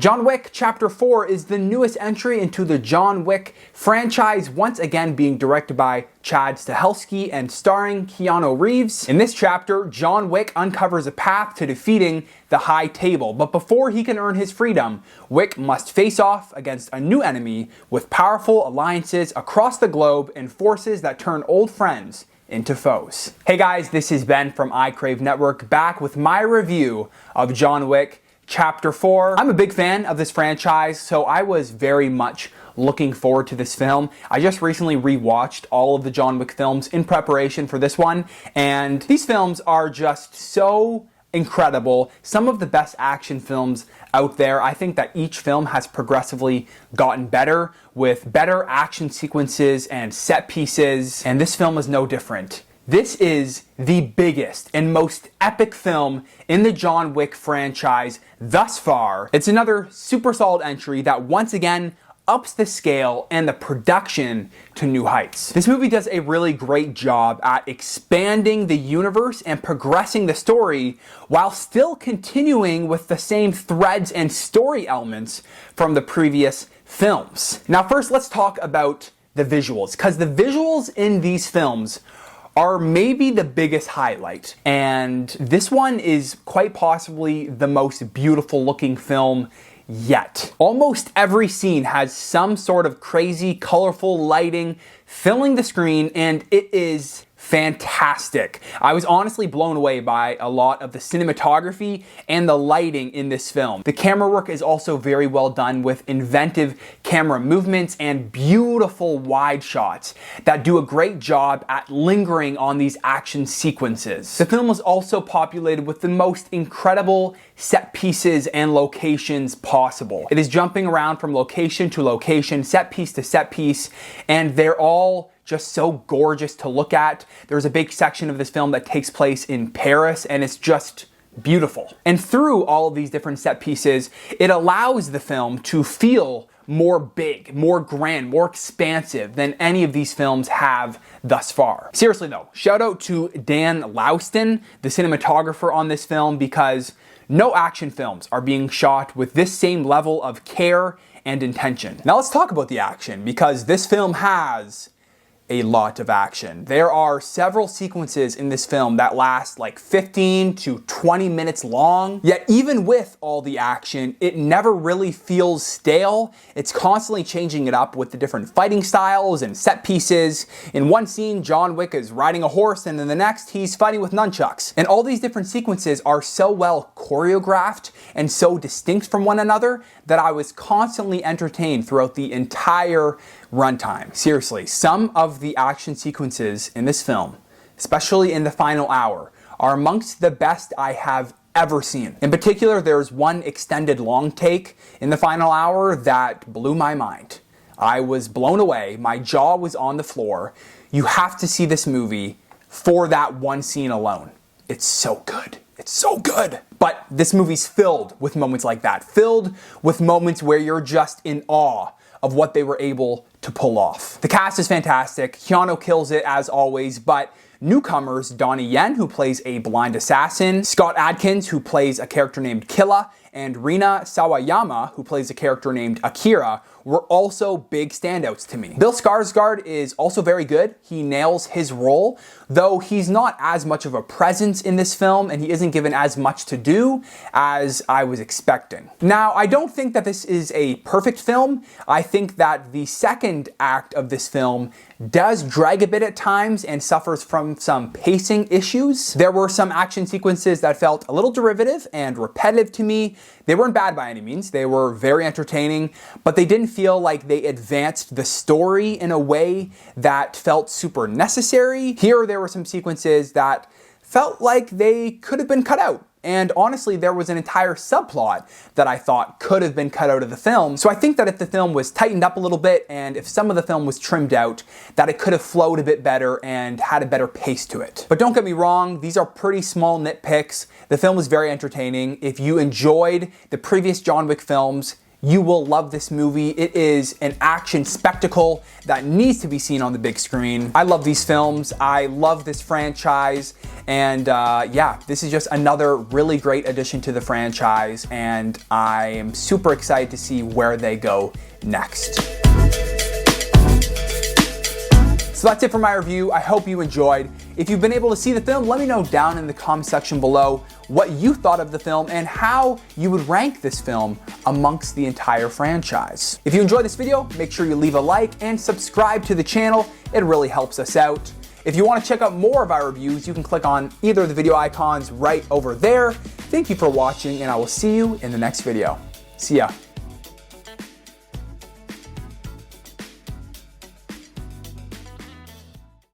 John Wick Chapter 4 is the newest entry into the John Wick franchise, once again being directed by Chad Stahelski and starring Keanu Reeves. In this chapter, John Wick uncovers a path to defeating the High Table, but before he can earn his freedom, Wick must face off against a new enemy with powerful alliances across the globe and forces that turn old friends into foes. Hey guys, this is Ben from iCrave Network, back with my review of John Wick Chapter 4. I'm a big fan of this franchise, so I was very much looking forward to this film. I just recently rewatched all of the John Wick films in preparation for this one, and these films are just so incredible. Some of the best action films out there. I think that each film has progressively gotten better with better action sequences and set pieces, and this film is no different. This is the biggest and most epic film in the John Wick franchise thus far. It's another super solid entry that once again ups the scale and the production to new heights. This movie does a really great job at expanding the universe and progressing the story while still continuing with the same threads and story elements from the previous films. Now first, let's talk about the visuals, because the visuals in these films are maybe the biggest highlight. And this one is quite possibly the most beautiful looking film yet. Almost every scene has some sort of crazy, colorful lighting filling the screen, and it is fantastic. I was honestly blown away by a lot of the cinematography and the lighting in this film. The camera work is also very well done with inventive camera movements and beautiful wide shots that do a great job at lingering on these action sequences. The film was also populated with the most incredible set pieces and locations possible. It is jumping around from location to location, set piece to set piece, and they're all just so gorgeous to look at. There's a big section of this film that takes place in Paris, and it's just beautiful. And through all of these different set pieces, it allows the film to feel more big, more grand, more expansive than any of these films have thus far. Seriously though, shout out to Dan Lauston, the cinematographer on this film, because no action films are being shot with this same level of care and intention. Now let's talk about the action, because this film has a lot of action. There are several sequences in this film that last like 15 to 20 minutes long, yet even with all the action, it never really feels stale. It's constantly changing it up with the different fighting styles and set pieces. In one scene, John Wick is riding a horse, and in the next, he's fighting with nunchucks. And all these different sequences are so well choreographed and so distinct from one another that I was constantly entertained throughout the entire runtime. Seriously, some of the action sequences in this film, especially in the final hour, are amongst the best I have ever seen. In particular, there's one extended long take in the final hour that blew my mind. I was blown away. My jaw was on the floor. You have to see this movie for that one scene alone. It's so good. It's so good. But this movie's filled with moments like that, filled with moments where you're just in awe of what they were able to pull off. The cast is fantastic. Keanu kills it as always, but newcomers Donnie Yen, who plays a blind assassin, Scott Adkins, who plays a character named Killa, and Rina Sawayama, who plays a character named Akira, were also big standouts to me. Bill Skarsgård is also very good. He nails his role, though he's not as much of a presence in this film, and he isn't given as much to do as I was expecting. Now, I don't think that this is a perfect film. I think that the second act of this film does drag a bit at times and suffers from some pacing issues. There were some action sequences that felt a little derivative and repetitive to me. They weren't bad by any means. They were very entertaining, but they didn't feel like they advanced the story in a way that felt super necessary. Here, there were some sequences that felt like they could have been cut out. And honestly, there was an entire subplot that I thought could have been cut out of the film. So I think that if the film was tightened up a little bit, and if some of the film was trimmed out, that it could have flowed a bit better and had a better pace to it. But don't get me wrong, these are pretty small nitpicks. The film was very entertaining. If you enjoyed the previous John Wick films, You will love this movie. It is an action spectacle that needs to be seen on the big screen. I love these films. I love this franchise. And yeah, this is just another really great addition to the franchise. And I am super excited to see where they go next. So that's it for my review. I hope you enjoyed. If you've been able to see the film, let me know down in the comment section below what you thought of the film and how you would rank this film amongst the entire franchise. If you enjoyed this video, make sure you leave a like and subscribe to the channel. It really helps us out. If you want to check out more of our reviews, you can click on either of the video icons right over there. Thank you for watching, and I will see you in the next video. See ya.